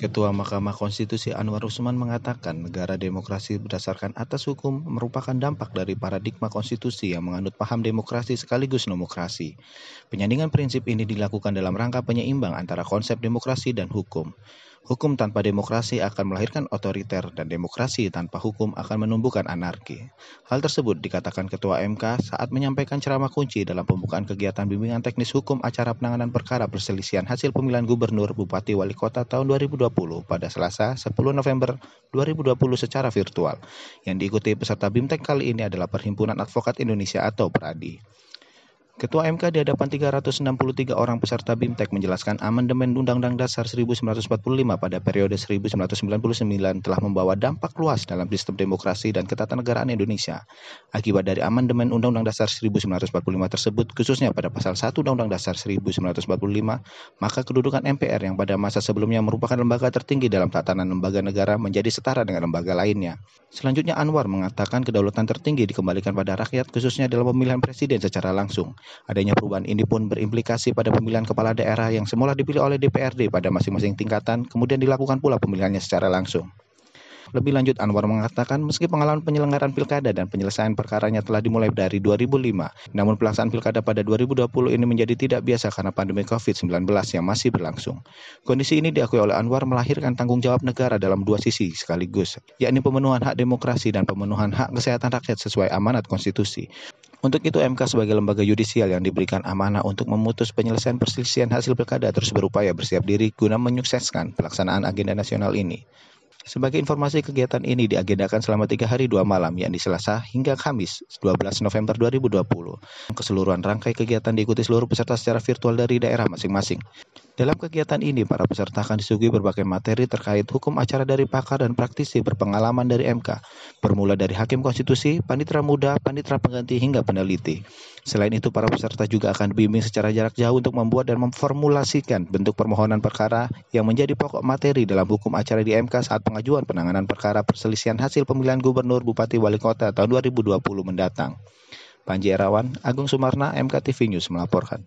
Ketua Mahkamah Konstitusi Anwar Usman mengatakan negara demokrasi berdasarkan atas hukum merupakan dampak dari paradigma konstitusi yang menganut paham demokrasi sekaligus nomokrasi. Penyandingan prinsip ini dilakukan dalam rangka penyeimbang antara konsep demokrasi dan hukum. Hukum tanpa demokrasi akan melahirkan otoriter dan demokrasi tanpa hukum akan menumbuhkan anarki. Hal tersebut dikatakan Ketua MK saat menyampaikan ceramah kunci dalam pembukaan kegiatan bimbingan teknis hukum acara penanganan perkara perselisihan hasil pemilihan gubernur, bupati, wali kota tahun 2020 pada Selasa 10 November 2020 secara virtual. Yang diikuti peserta BIMTEK kali ini adalah Perhimpunan Advokat Indonesia atau PERADI. Ketua MK di hadapan 363 orang peserta BIMTEK menjelaskan amandemen Undang-Undang Dasar 1945 pada periode 1999 telah membawa dampak luas dalam sistem demokrasi dan ketatanegaraan Indonesia. Akibat dari amandemen Undang-Undang Dasar 1945 tersebut, khususnya pada pasal 1 Undang-Undang Dasar 1945, maka kedudukan MPR yang pada masa sebelumnya merupakan lembaga tertinggi dalam tatanan lembaga negara menjadi setara dengan lembaga lainnya. Selanjutnya Anwar mengatakan kedaulatan tertinggi dikembalikan pada rakyat khususnya dalam pemilihan presiden secara langsung. Adanya perubahan ini pun berimplikasi pada pemilihan kepala daerah yang semula dipilih oleh DPRD pada masing-masing tingkatan, kemudian dilakukan pula pemilihannya secara langsung. Lebih lanjut, Anwar mengatakan meski pengalaman penyelenggaraan pilkada dan penyelesaian perkaranya telah dimulai dari 2005, namun pelaksanaan pilkada pada 2020 ini menjadi tidak biasa karena pandemi COVID-19 yang masih berlangsung. Kondisi ini diakui oleh Anwar melahirkan tanggung jawab negara dalam dua sisi sekaligus, yakni pemenuhan hak demokrasi dan pemenuhan hak kesehatan rakyat sesuai amanat konstitusi. Untuk itu MK sebagai lembaga yudisial yang diberikan amanah untuk memutus penyelesaian perselisihan hasil pilkada terus berupaya bersiap diri guna menyukseskan pelaksanaan agenda nasional ini. Sebagai informasi, kegiatan ini diagendakan selama 3 hari 2 malam, yakni Selasa hingga Kamis 12 November 2020. Keseluruhan rangkai kegiatan diikuti seluruh peserta secara virtual dari daerah masing-masing. Dalam kegiatan ini, para peserta akan disuguhi berbagai materi terkait hukum acara dari pakar dan praktisi berpengalaman dari MK, bermula dari hakim konstitusi, panitera muda, panitera pengganti, hingga peneliti. Selain itu, para peserta juga akan dibimbing secara jarak jauh untuk membuat dan memformulasikan bentuk permohonan perkara yang menjadi pokok materi dalam hukum acara di MK saat pengajuan penanganan perkara perselisihan hasil pemilihan gubernur, bupati, wali kota tahun 2020 mendatang. Panji Erawan, Agung Sumarna, MK TV News melaporkan.